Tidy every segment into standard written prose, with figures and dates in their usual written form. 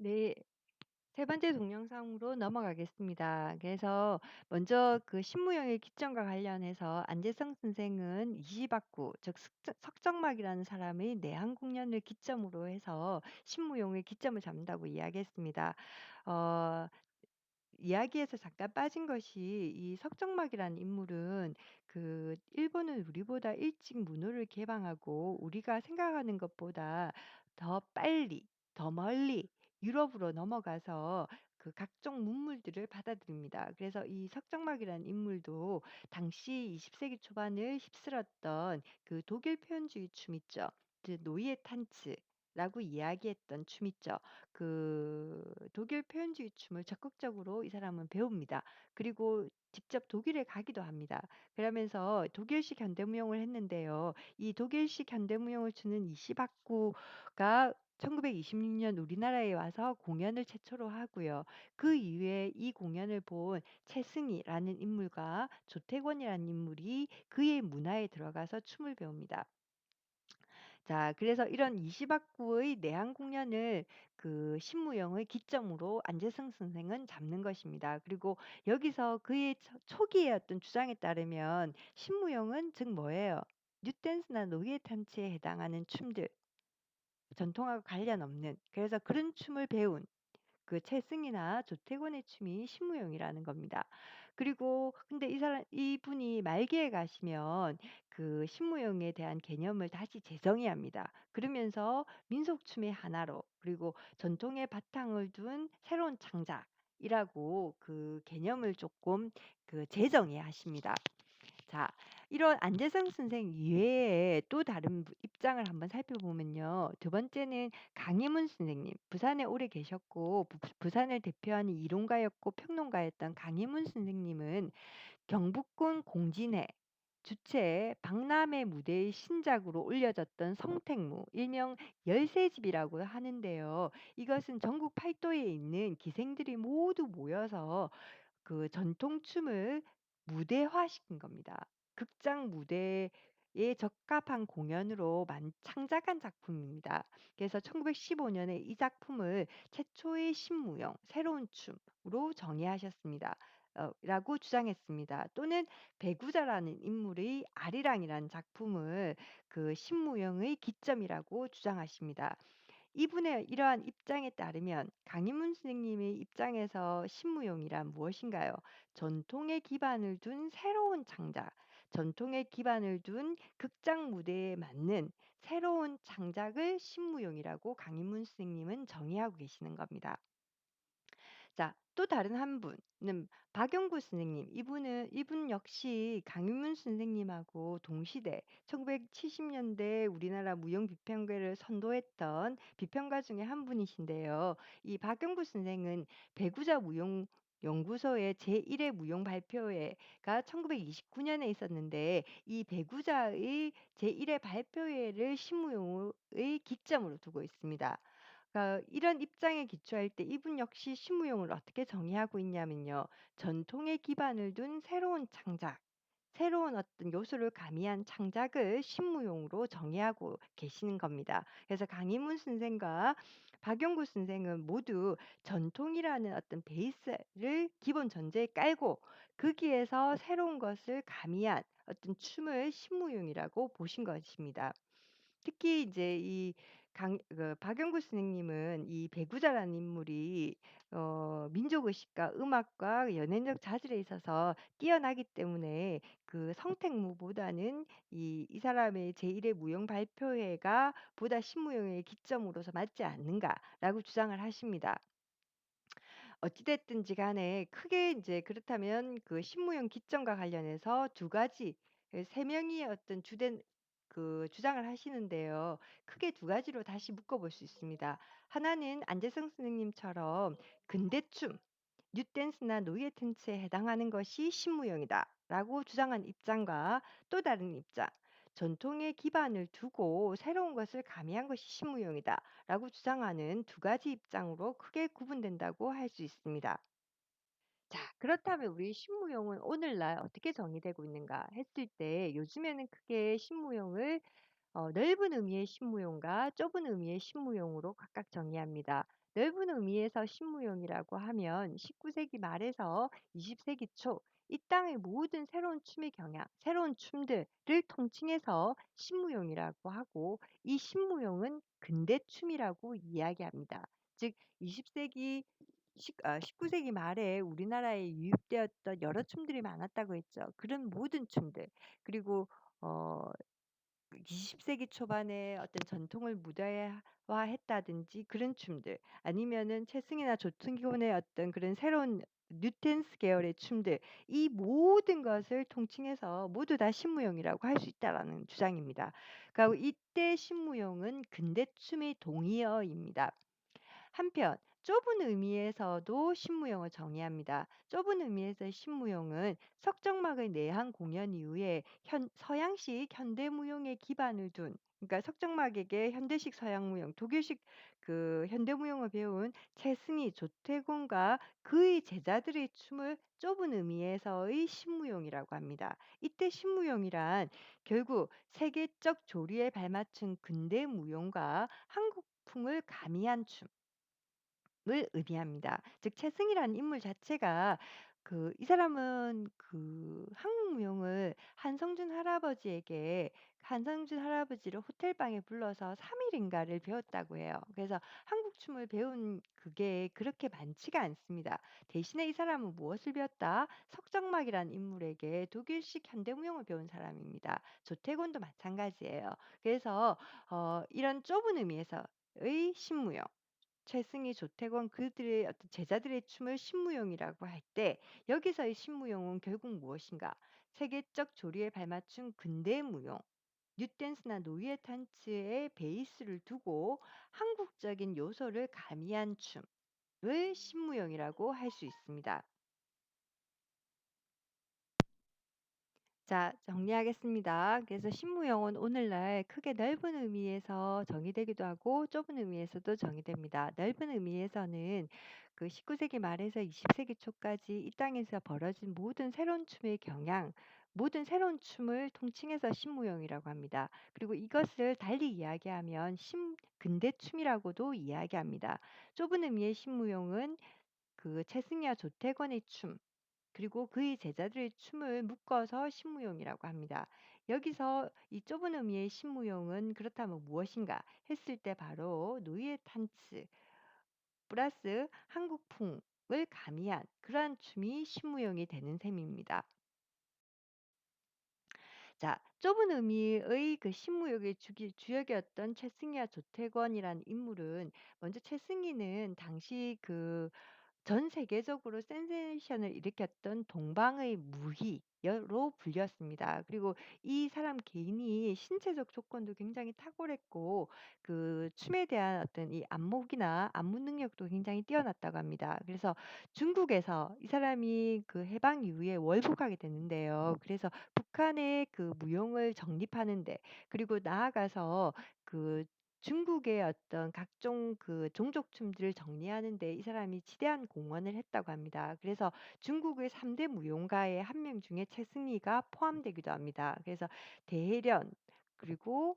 네. 세 번째 동영상으로 넘어가겠습니다. 그래서 먼저 그 신무용의 기점과 관련해서 안재성 선생은 이시바쿠 즉 석정막이라는 사람의 내한 공연을 기점으로 해서 신무용의 기점을 잡는다고 이야기했습니다. 어 이야기에서 잠깐 빠진 것이 이 석정막이라는 인물은 그 일본은 우리보다 일찍 문호를 개방하고 우리가 생각하는 것보다 더 빨리, 더 멀리 유럽으로 넘어가서 그 각종 문물들을 받아들입니다. 그래서 이 석정막이라는 인물도 당시 20 세기 초반을 휩쓸었던 그 독일 표현주의 춤 있죠. 그 노이에 탄츠라고 이야기했던 춤 있죠. 그 독일 표현주의 춤을 적극적으로 이 사람은 배웁니다. 그리고 직접 독일에 가기도 합니다. 그러면서 독일식 현대무용을 했는데요. 이 독일식 현대무용을 추는 이시바쿠가 1926년 우리나라에 와서 공연을 최초로 하고요. 그 이후에 이 공연을 본 최승희라는 인물과 조태권이라는 인물이 그의 문화에 들어가서 춤을 배웁니다. 자, 그래서 이런 이시바쿠의 내한 공연을 그 신무용의 기점으로 안재성 선생은 잡는 것입니다. 그리고 여기서 그의 초기의 어떤 주장에 따르면 신무용은 즉 뭐예요? 뉴댄스나 노예 탄치에 해당하는 춤들, 전통하고 관련 없는 그래서 그런 춤을 배운 그 채승이나 조태곤의 춤이 신무용이라는 겁니다. 그리고 근데 이분이 말기에 가시면 그 신무용에 대한 개념을 다시 재정의합니다. 그러면서 민속춤의 하나로 그리고 전통의 바탕을 둔 새로운 창작이라고 그 개념을 조금 그 재정의하십니다. 자, 이런 안재성 선생 이외에 또 다른 입장을 한번 살펴보면요. 두 번째는 강희문 선생님. 부산에 오래 계셨고 부산을 대표하는 이론가였고 평론가였던 강희문 선생님은 경복궁 공진회 주최 박람회 무대의 신작으로 올려졌던 성택무 일명 열세집이라고 하는데요. 이것은 전국 팔도에 있는 기생들이 모두 모여서 그 전통춤을 무대화시킨 겁니다. 극장 무대에 적합한 공연으로 창작한 작품입니다. 그래서 1915 년에 이 작품을 최초의 신무용, 새로운 춤으로 정의하셨습니다. 라고 주장했습니다. 또는 배구자라는 인물의 아리랑이라는 작품을 그 신무용의 기점이라고 주장하십니다. 이분의 이러한 입장에 따르면 강인문 선생님의 입장에서 신무용이란 무엇인가요? 전통의 기반을 둔 새로운 창작, 전통의 기반을 둔 극장 무대에 맞는 새로운 창작을 신무용이라고 강인문 선생님은 정의하고 계시는 겁니다. 자, 또 다른 한 분은 박용구 선생님. 이분 역시 강윤문 선생님하고 동시대 1970 년대 우리나라 무용 비평가를 선도했던 비평가 중에 한 분이신데요. 이 박용구 선생은 배구자 무용 연구소의 제1회 무용 발표회가 1929 년에 있었는데 이 배구자의 제1회 발표회를 신무용의 기점으로 두고 있습니다. 그러니까 이런 입장에 기초할 때 이분 역시 신무용을 어떻게 정의하고 있냐면요. 전통에 기반을 둔 새로운 창작, 새로운 어떤 요소를 가미한 창작을 신무용으로 정의하고 계시는 겁니다. 그래서 강인문 선생과 박용구 선생은 모두 전통이라는 어떤 베이스를 기본 전제에 깔고 거기에서 새로운 것을 가미한 어떤 춤을 신무용이라고 보신 것입니다. 특히 이제 이 박영구 선생님은 이 배구자라는 인물이 민족의식과 음악과 연예적 자질에 있어서 뛰어나기 때문에 그 성택무보다는 이 사람의 제1회 무용 발표회가 보다 신무용의 기점으로서 맞지 않는가라고 주장을 하십니다. 어찌 됐든지 간에 크게 이제 그렇다면 그 신무용 기점과 관련해서 두 가지 세 명이 어떤 주된 그 주장을 하시는데요. 크게 두 가지로 다시 묶어 볼 수 있습니다. 하나는 안재성 선생님처럼 근대춤 뉴댄스나 노예 텐츠에 해당하는 것이 신무용이다라고 주장한 입장과 또 다른 입장, 전통의 기반을 두고 새로운 것을 가미한 것이 신무용이다라고 주장하는 두 가지 입장으로 크게 구분된다고 할 수 있습니다. 자, 그렇다면 우리 신무용은 오늘날 어떻게 정의되고 있는가 했을 때 요즘에는 크게 신무용을 넓은 의미의 신무용과 좁은 의미의 신무용으로 각각 정의합니다. 넓은 의미에서 신무용이라고 하면 19세기 말에서 20세기 초 이 땅의 모든 새로운 춤의 경향, 새로운 춤들을 통칭해서 신무용이라고 하고 이 신무용은 근대춤이라고 이야기합니다. 즉 20세기 19세기 말에 우리나라에 유입되었던 여러 춤들이 많았다고 했죠. 그런 모든 춤들 그리고 어 20세기 초반에 어떤 전통을 무대화했다든지 그런 춤들 아니면은 채승이나 조승곤의 어떤 그런 새로운 뉴댄스 계열의 춤들 이 모든 것을 통칭해서 모두 다 신무용이라고 할 수 있다라는 주장입니다. 그리고 이때 신무용은 근대춤의 동의어입니다. 한편 좁은 의미에서도 신무용을 정의합니다. 좁은 의미에서의 신무용은 석정막의 내한 공연 이후에 서양식 현대무용에 기반을 둔 그러니까 석정막에게 현대식 서양무용, 독일식 그 현대무용을 배운 채승이, 조태곤과 그의 제자들의 춤을 좁은 의미에서의 신무용이라고 합니다. 이때 신무용이란 결국 세계적 조리에 발맞춘 근대 무용과 한국풍을 가미한 춤 을 의미합니다. 즉 채승이라는 인물 자체가 이 사람은 한국 무용을 한성준 할아버지를 호텔방에 불러서 3 일인가를 배웠다고 해요. 그래서 한국 춤을 배운 그게 그렇게 많지가 않습니다. 대신에 이 사람은 무엇을 배웠다? 석정막이라는 인물에게 독일식 현대무용을 배운 사람입니다. 조태곤도 마찬가지예요. 그래서 이런 좁은 의미에서의 신무용 최승희, 조태권 그들의 어떤 제자들의 춤을 신무용이라고 할 때 여기서의 신무용은 결국 무엇인가? 세계적 조리에 발맞춘 근대 무용, 뉴댄스나 노이에 탄츠의 베이스를 두고 한국적인 요소를 가미한 춤을 신무용이라고 할 수 있습니다. 자, 정리하겠습니다. 그래서 신무용은 오늘날 크게 넓은 의미에서 정의되기도 하고 좁은 의미에서도 정의됩니다. 넓은 의미에서는 19세기 말에서 20세기 초까지 이 땅에서 벌어진 모든 새로운 춤의 경향, 모든 새로운 춤을 통칭해서 신무용이라고 합니다. 그리고 이것을 달리 이야기하면 근대춤이라고도 이야기합니다. 좁은 의미의 신무용은 채승야 조태권의 춤, 그리고 그의 제자들의 춤을 묶어서 신무용이라고 합니다. 여기서 이 좁은 의미의 신무용은 그렇다면 무엇인가 했을 때 바로 노이의 탄츠 플러스 한국풍을 가미한 그러한 춤이 신무용이 되는 셈입니다. 자, 좁은 의미의 신무용의 주역이었던 최승희와 조태권이라는 인물은 먼저 최승희는 당시 전 세계적으로 센세이션을 일으켰던 동방의 무희로 불렸습니다. 그리고 이 사람 개인이 신체적 조건도 굉장히 탁월했고 춤에 대한 어떤 이 안목이나 안무 능력도 굉장히 뛰어났다고 합니다. 그래서 중국에서 이 사람이 해방 이후에 월북하게 됐는데요. 그래서 북한의 무용을 정립하는 데 그리고 나아가서 그 중국의 어떤 각종 종족 춤들을 정리하는 데 이 사람이 지대한 공헌을 했다고 합니다. 그래서 중국의 3대 무용가의 한 명 중에 최승희가 포함되기도 합니다. 그래서 대혜련 그리고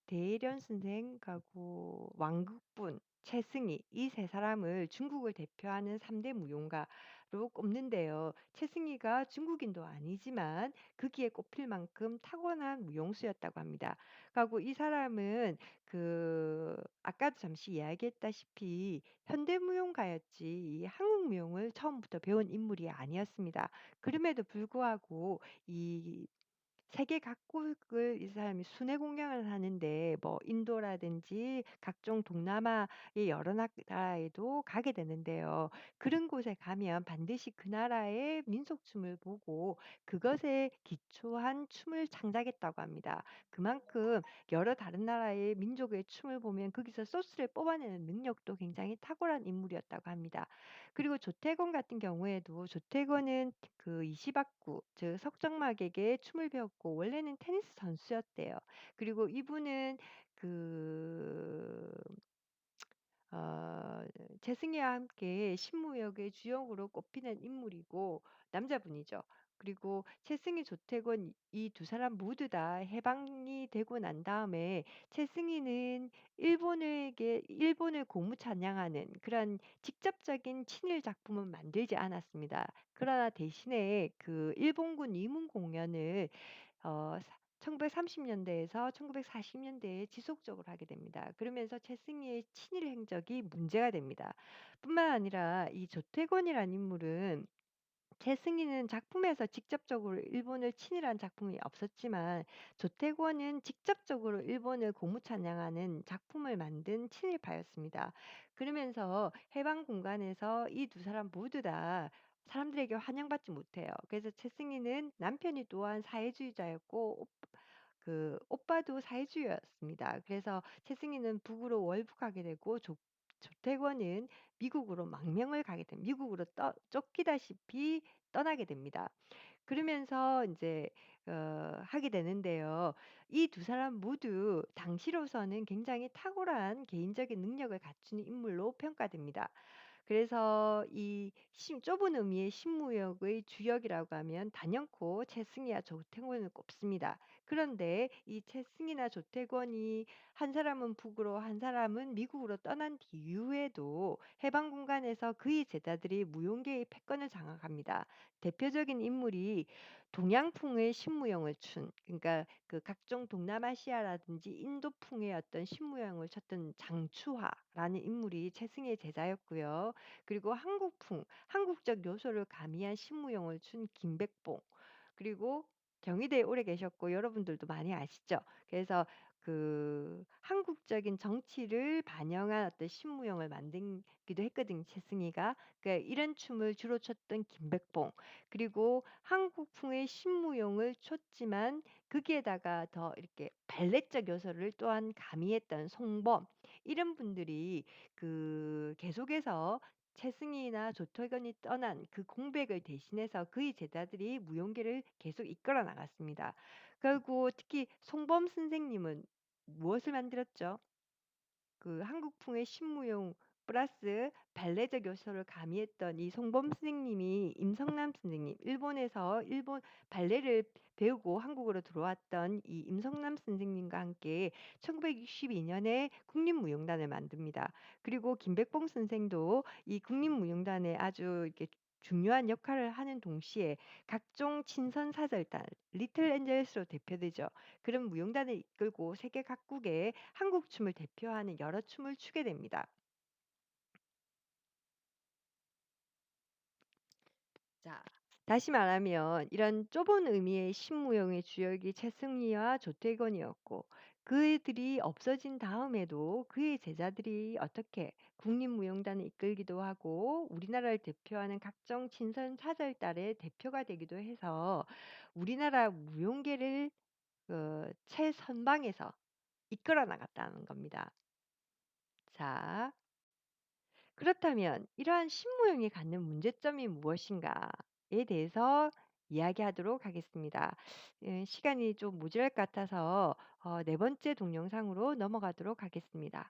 대혜련 선생하고 왕국분, 최승희 이 세 사람을 중국을 대표하는 3대 무용가로 꼽는데요. 최승희가 중국인도 아니지만 거기에 꼽힐 만큼 타고난 무용수였다고 합니다. 그리고 이 사람은 아까도 잠시 이야기했다시피 현대무용가였지 이 한국무용을 처음부터 배운 인물이 아니었습니다. 그럼에도 불구하고 이 세계 각국을 이 사람이 순회 공연을 하는데 뭐 인도라든지 각종 동남아의 여러 나라에도 가게 되는데요. 그런 곳에 가면 반드시 그 나라의 민속춤을 보고 그것에 기초한 춤을 창작했다고 합니다. 그만큼 여러 다른 나라의 민족의 춤을 보면 거기서 소스를 뽑아내는 능력도 굉장히 탁월한 인물이었다고 합니다. 그리고 조태건 같은 경우에도 조태건은 이시박구 즉 석정막에게 춤을 배웠고 원래는 테니스 선수였대요. 그리고 이분은 그 어 재승이와 함께 신무역의 주역으로 꼽히는 인물이고 남자분이죠. 그리고 최승희, 조태권 이 두 사람 모두 다 해방이 되고 난 다음에 최승희는 일본을 고무 찬양하는 그런 직접적인 친일 작품은 만들지 않았습니다. 그러나 대신에 그 일본군 위문 공연을 1930 년대에서 1940 년대에 지속적으로 하게 됩니다. 그러면서 최승희의 친일 행적이 문제가 됩니다. 뿐만 아니라 이 조태권이라는 인물은 최승희는 작품에서 직접적으로 일본을 친일한 작품이 없었지만 조태권은 직접적으로 일본을 고무찬양하는 작품을 만든 친일파였습니다. 그러면서 해방 공간에서 이 두 사람 모두 다 사람들에게 환영받지 못해요. 그래서 최승희는 남편이 또한 사회주의자였고 오빠도 사회주의였습니다. 그래서 최승희는 북으로 월북하게 되고 조태권은 미국으로 망명을 가게 됩니다. 미국으로 쫓기다시피 떠나게 됩니다. 그러면서 인제 하게 되는데요. 이 두 사람 모두 당시로서는 굉장히 탁월한 개인적인 능력을 갖춘 인물로 평가됩니다. 그래서 이 좁은 의미의 신무역의 주역이라고 하면 단연코 최승희와 조태권을 꼽습니다. 그런데 이 최승희나 조태권이 한 사람은 북으로 한 사람은 미국으로 떠난 뒤후에도 해방 군간에서 그의 제자들이 무용계의 패권을 장악합니다. 대표적인 인물이 동양풍의 신무용을 그러니까 그 각종 동남아시아라든지 인도풍의 어떤 신무용을 췄던 장추화라는 인물이 최승희의 제자였고요. 그리고 한국적 요소를 가미한 신무용을 춘 김백봉, 그리고 경희대에 오래 계셨고 여러분들도 많이 아시죠? 그래서 그 한국적인 정치를 반영한 어떤 신무용을 만들기도 했거든요, 최승희가. 그러니까 이런 춤을 주로 췄던 김백봉, 그리고 한국풍의 신무용을 췄지만 거기에다가 더 이렇게 발레적 요소를 또한 가미했던 송범, 이런 분들이 계속해서 최승희나 조태견이 떠난 그 공백을 대신해서 그의 제자들이 무용계를 계속 이끌어 나갔습니다. 그리고 특히 송범 선생님은 무엇을 만들었죠? 한국풍의 신무용 플러스 발레적 요소를 가미했던 이 송범 선생님이 임성남 선생님, 일본에서 일본 발레를 배우고 한국으로 들어왔던 이 임성남 선생님과 함께 1962 년에 국립무용단을 만듭니다. 그리고 김백봉 선생도 이 국립무용단에 아주 이렇게 중요한 역할을 하는 동시에 각종 친선 사절단, 리틀 엔젤스로 대표되죠. 그런 무용단을 이끌고 세계 각국에 한국 춤을 대표하는 여러 춤을 추게 됩니다. 자, 다시 말하면 이런 좁은 의미의 신무용의 주역이 최승희와 조태건이었고 그들이 없어진 다음에도 그의 제자들이 어떻게 국립무용단을 이끌기도 하고 우리나라를 대표하는 각종 친선 사절단의 대표가 되기도 해서 우리나라 무용계를 최선방에서 이끌어 나갔다는 겁니다. 자, 그렇다면 이러한 신무용이 갖는 문제점이 무엇인가에 대해서 이야기하도록 하겠습니다. 시간이 좀 모자랄 것 같아서 네 번째 동영상으로 넘어가도록 하겠습니다.